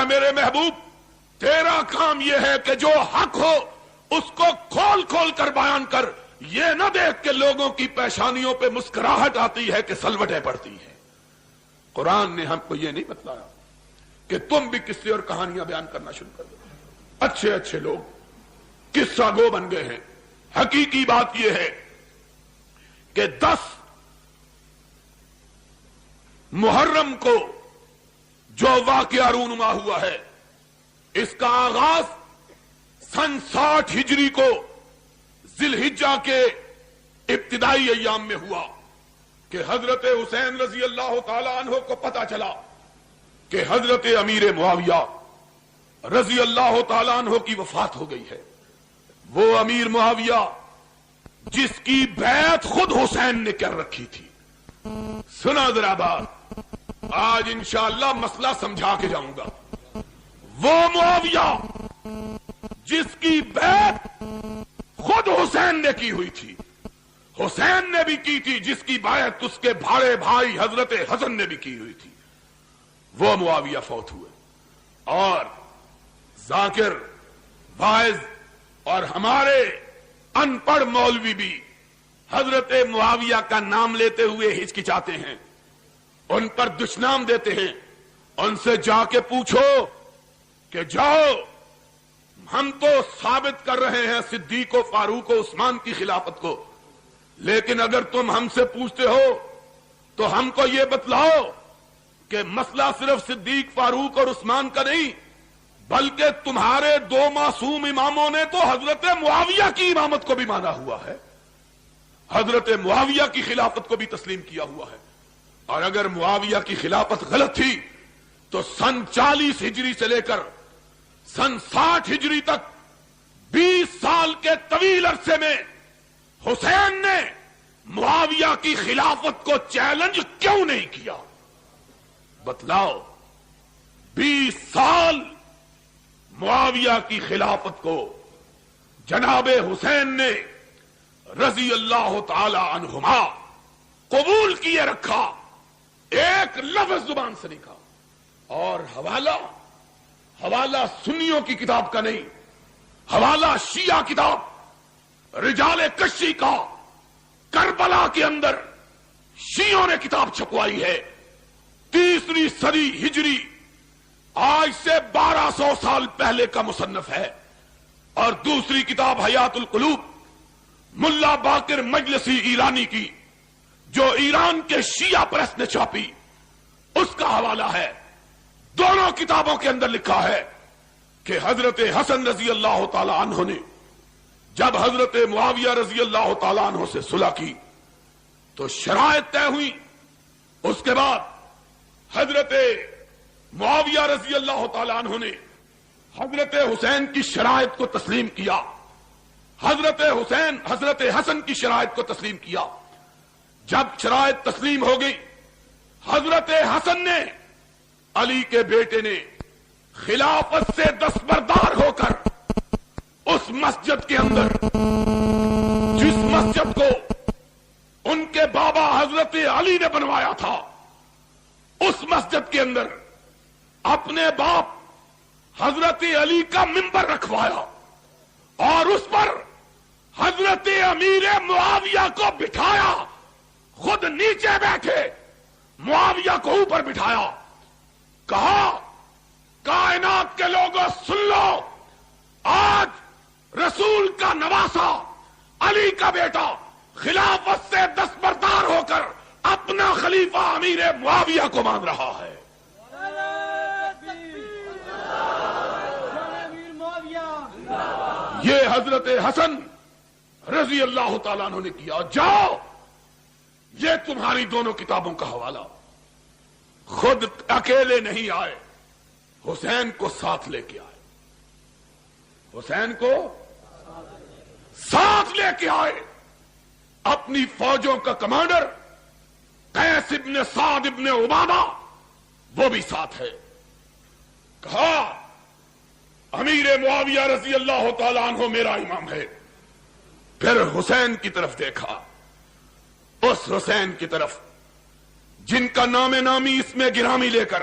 اے میرے محبوب، تیرا کام یہ ہے کہ جو حق ہو اس کو کھول کھول کر بیان کر، یہ نہ دیکھ کہ لوگوں کی پیشانیوں پہ مسکراہٹ آتی ہے کہ سلوٹیں پڑتی ہیں۔ قرآن نے ہم کو یہ نہیں بتلایا کہ تم بھی قصے اور کہانیاں بیان کرنا شروع کر دو۔ اچھے اچھے لوگ قصہ گو بن گئے ہیں۔ حقیقی بات یہ ہے کہ 10 محرم کو جو واقعہ رونما ہوا ہے، اس کا آغاز سن 60 ہجری کو ذی الحجہ کے ابتدائی ایام میں ہوا کہ حضرت حسین رضی اللہ تعالی عنہ کو پتا چلا کہ حضرت امیر معاویہ رضی اللہ تعالی عنہ کی وفات ہو گئی ہے۔ وہ امیر معاویہ جس کی بیعت خود حسین نے کر رکھی تھی۔ سنا ذرا بات، آج انشاءاللہ مسئلہ سمجھا کے جاؤں گا۔ وہ معاویہ جس کی بیعت خود حسین نے کی ہوئی تھی، حسین نے بھی کی تھی، جس کی بیعت اس کے بھاڑے بھائی حضرت حسن نے بھی کی ہوئی تھی، وہ معاویہ فوت ہوئے۔ اور ذاکر، واعظ اور ہمارے ان پڑھ مولوی بھی حضرت معاویہ کا نام لیتے ہوئے ہچکچاتے ہیں، ان پر دشنام دیتے ہیں۔ ان سے جا کے پوچھو کہ جاؤ، ہم تو ثابت کر رہے ہیں صدیق و فاروق و عثمان کی خلافت کو، لیکن اگر تم ہم سے پوچھتے ہو تو ہم کو یہ بتلاؤ کہ مسئلہ صرف صدیق، فاروق اور عثمان کا نہیں، بلکہ تمہارے 2 معصوم اماموں نے تو حضرت معاویہ کی امامت کو بھی مانا ہوا ہے، حضرت معاویہ کی خلافت کو بھی تسلیم کیا ہوا ہے۔ اور اگر معاویہ کی خلافت غلط تھی تو سن 40 ہجری سے لے کر سن 60 ہجری تک 20 سال کے طویل عرصے میں حسین نے معاویہ کی خلافت کو چیلنج کیوں نہیں کیا؟ بتلاؤ، 20 سال معاویہ کی خلافت کو جناب حسین نے رضی اللہ تعالی عنہما قبول کیے رکھا، ایک لفظ زبان سے نہیں کہا۔ اور حوالہ سنیوں کی کتاب کا نہیں، حوالہ شیعہ کتاب رجال کشی کا، کربلا کے اندر شیعوں نے کتاب چھپوائی ہے، 3 صدی ہجری، آج سے 1200 سال پہلے کا مصنف ہے۔ اور دوسری کتاب حیات القلوب ملا باقر مجلسی ایرانی کی، جو ایران کے شیعہ پریس نے چھاپی، اس کا حوالہ ہے۔ دونوں کتابوں کے اندر لکھا ہے کہ حضرت حسن رضی اللہ تعالی عنہ نے جب حضرت معاویہ رضی اللہ تعالی عنہ سے صلح کی تو شرائط طے ہوئی۔ اس کے بعد حضرت معاویہ رضی اللہ تعالی عنہ نے حضرت حسین کی شرائط کو تسلیم کیا، حضرت حسن کی شرائط کو تسلیم کیا۔ جب شرائط تسلیم ہو گئی، حضرت حسن نے، علی کے بیٹے نے، خلافت سے دستبردار ہو کر اس مسجد کے اندر، جس مسجد کو ان کے بابا حضرت علی نے بنوایا تھا، اس مسجد کے اندر اپنے باپ حضرت علی کا منبر رکھوایا اور اس پر حضرت امیر معاویہ کو بٹھایا، خود نیچے بیٹھے، معاویہ کو اوپر بٹھایا۔ کہا، کائنات کے لوگوں سن لو، آج رسول کا نواسا، علی کا بیٹا، خلافت سے دستبردار ہو کر اپنا خلیفہ امیر معاویہ کو مان رہا ہے۔ یہ حضرت حسن رضی اللہ تعالیٰ عنہ نے کیا۔ جاؤ، یہ تمہاری دونوں کتابوں کا حوالہ۔ خود اکیلے نہیں آئے، حسین کو ساتھ لے کے آئے، حسین کو ساتھ لے کے آئے۔ اپنی فوجوں کا کمانڈر قیس ابن سعد ابن عبادہ وہ بھی ساتھ ہے۔ کہا، امیر معاویہ رضی اللہ تعالیٰ عنہ میرا امام ہے۔ پھر حسین کی طرف دیکھا، اس حسین کی طرف جن کا نام نامی اس میں گرامی لے کر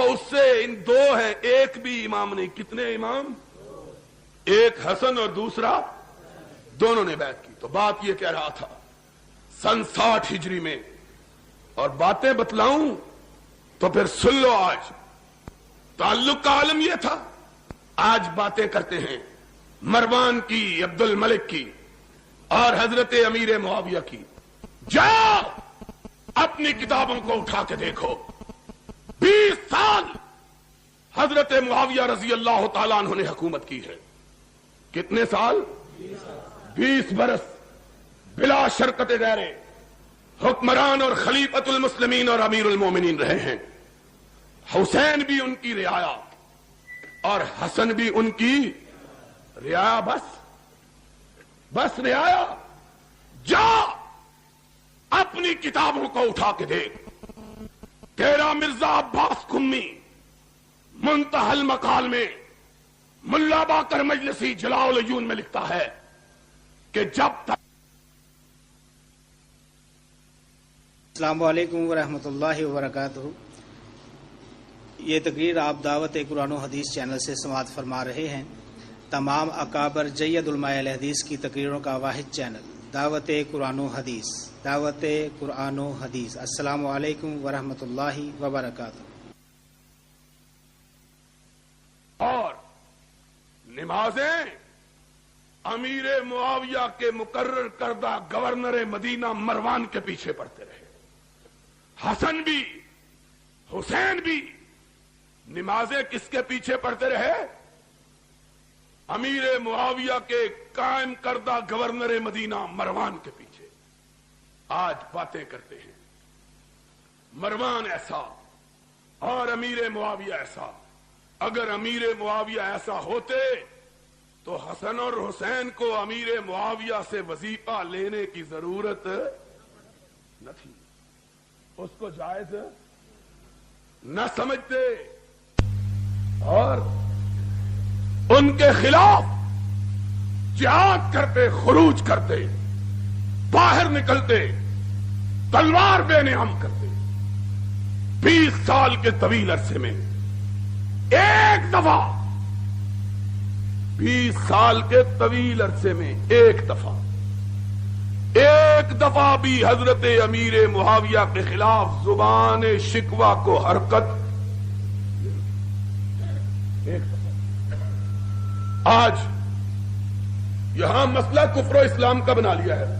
اور اس سے ان دو ہیں، ایک بھی امام نہیں. کتنے امام؟ ایک حسن اور دوسرا، دونوں نے بیعت کی. تو بات یہ کہہ رہا تھا سن 60 ہجری میں، اور باتیں بتلاؤں تو پھر سن لو. آج تعلق کا عالم یہ تھا. آج باتیں کرتے ہیں مروان کی، عبد الملک کی اور حضرت امیر معاویہ کی. جاؤ اپنی کتابوں کو اٹھا کے دیکھو. 20 سال حضرت معاویہ رضی اللہ تعالیٰ عنہ نے حکومت کی ہے. کتنے سال؟ 20 برس بلا شرکت دائرے حکمران اور خلیفۃ المسلمین اور امیر المومنین رہے ہیں. حسین بھی ان کی رعایا اور حسن بھی ان کی رعایا. بس رعایا. جا اپنی کتابوں کو اٹھا کے دیکھ. تیرا مرزا عباس قمی منتہی المقال میں ملا باقر مجلسی جلاء العیون میں لکھتا ہے کہ جب تک. السلام علیکم ورحمۃ اللہ وبرکاتہ. یہ تقریر آپ دعوت قرآن و حدیث چینل سے سماعت فرما رہے ہیں. تمام اکابر جید علماء اہل حدیث کی تقریروں کا واحد چینل دعوت قرآن و حدیث. دعوت قرآن و حدیث. السلام علیکم ورحمۃ اللہ وبرکاتہ. اور نمازیں امیر معاویہ کے مقرر کردہ گورنر مدینہ مروان کے پیچھے پڑتے رہے. حسن بھی حسین بھی نمازیں کس کے پیچھے پڑتے رہے؟ امیر معاویہ کے قائم کردہ گورنر مدینہ مروان کے پیچھے. آج باتیں کرتے ہیں مروان ایسا اور امیر معاویہ ایسا. اگر امیر معاویہ ایسا ہوتے تو حسن اور حسین کو امیر معاویہ سے وظیفہ لینے کی ضرورت نہ تھی. اس کو جائز نہ سمجھتے اور ان کے خلاف جہاد کرتے، خروج کرتے، باہر نکلتے، تلوار بے نام کرتے. 20 سال کے طویل عرصے میں ایک دفعہ 20 سال کے طویل عرصے میں ایک دفعہ بھی حضرت امیر معاویہ کے خلاف زبان شکوہ کو حرکت. ایک دفعہ. آج یہاں مسئلہ کفر و اسلام کا بنا لیا ہے.